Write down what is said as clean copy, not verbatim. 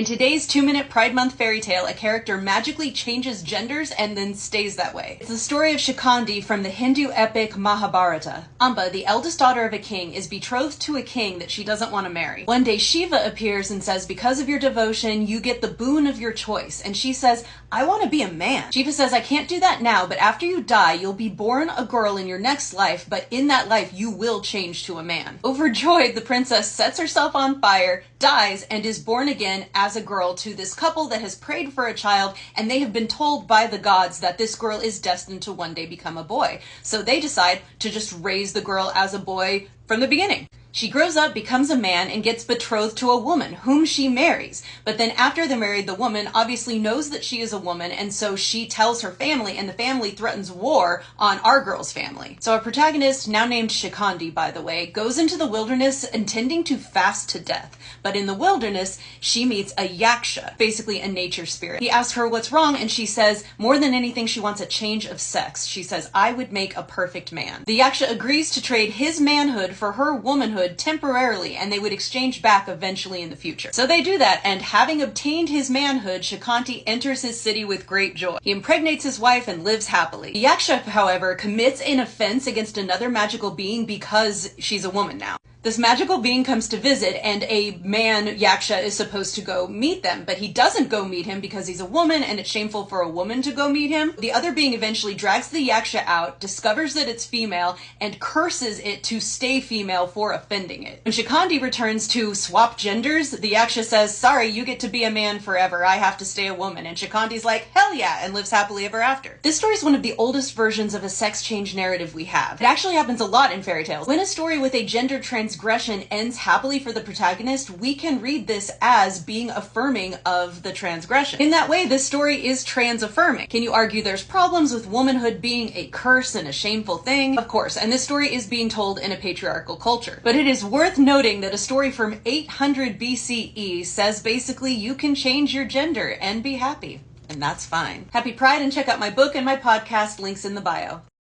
In today's 2-minute Pride Month fairy tale, a character magically changes genders and then stays that way. It's the story of Shikandi from the Hindu epic Mahabharata. Amba, the eldest daughter of a king, is betrothed to a king that she doesn't want to marry. One day Shiva appears and says, because of your devotion, you get the boon of your choice. And she says, I want to be a man. Shiva says, I can't do that now, but after you die, you'll be born a girl in your next life, but in that life, you will change to a man. Overjoyed, the princess sets herself on fire, dies, and is born again as a girl to this couple that has prayed for a child, and they have been told by the gods that this girl is destined to one day become a boy. So they decide to just raise the girl as a boy from the beginning. She grows up, becomes a man, and gets betrothed to a woman, whom she marries. But then after they're married, the woman obviously knows that she is a woman, and so she tells her family, and the family threatens war on our girl's family. So our protagonist, now named Shikandi, by the way, goes into the wilderness intending to fast to death. But in the wilderness, she meets a yaksha, basically a nature spirit. He asks her what's wrong, and she says, more than anything, she wants a change of sex. She says, I would make a perfect man. The yaksha agrees to trade his manhood for her womanhood temporarily, and they would exchange back eventually in the future. So they do that, and having obtained his manhood, Shikandi enters his city with great joy. He impregnates his wife and lives happily. The yaksha, however, commits an offense against another magical being because she's a woman now. This magical being comes to visit, and a man yaksha is supposed to go meet them, but he doesn't go meet him because he's a woman, and it's shameful for a woman to go meet him. The other being eventually drags the yaksha out, discovers that it's female, and curses it to stay female for offending it. When Shikandi returns to swap genders, the yaksha says, sorry, you get to be a man forever, I have to stay a woman. And Shikandi's like, hell yeah, and lives happily ever after. This story is one of the oldest versions of a sex change narrative we have. It actually happens a lot in fairy tales. When a story with a gender transgression ends happily for the protagonist, we can read this as being affirming of the transgression. In that way, this story is trans affirming. Can you argue there's problems with womanhood being a curse and a shameful thing? Of course, and this story is being told in a patriarchal culture. But it is worth noting that a story from 800 BCE says basically you can change your gender and be happy. And that's fine. Happy Pride, and check out my book and my podcast, links in the bio.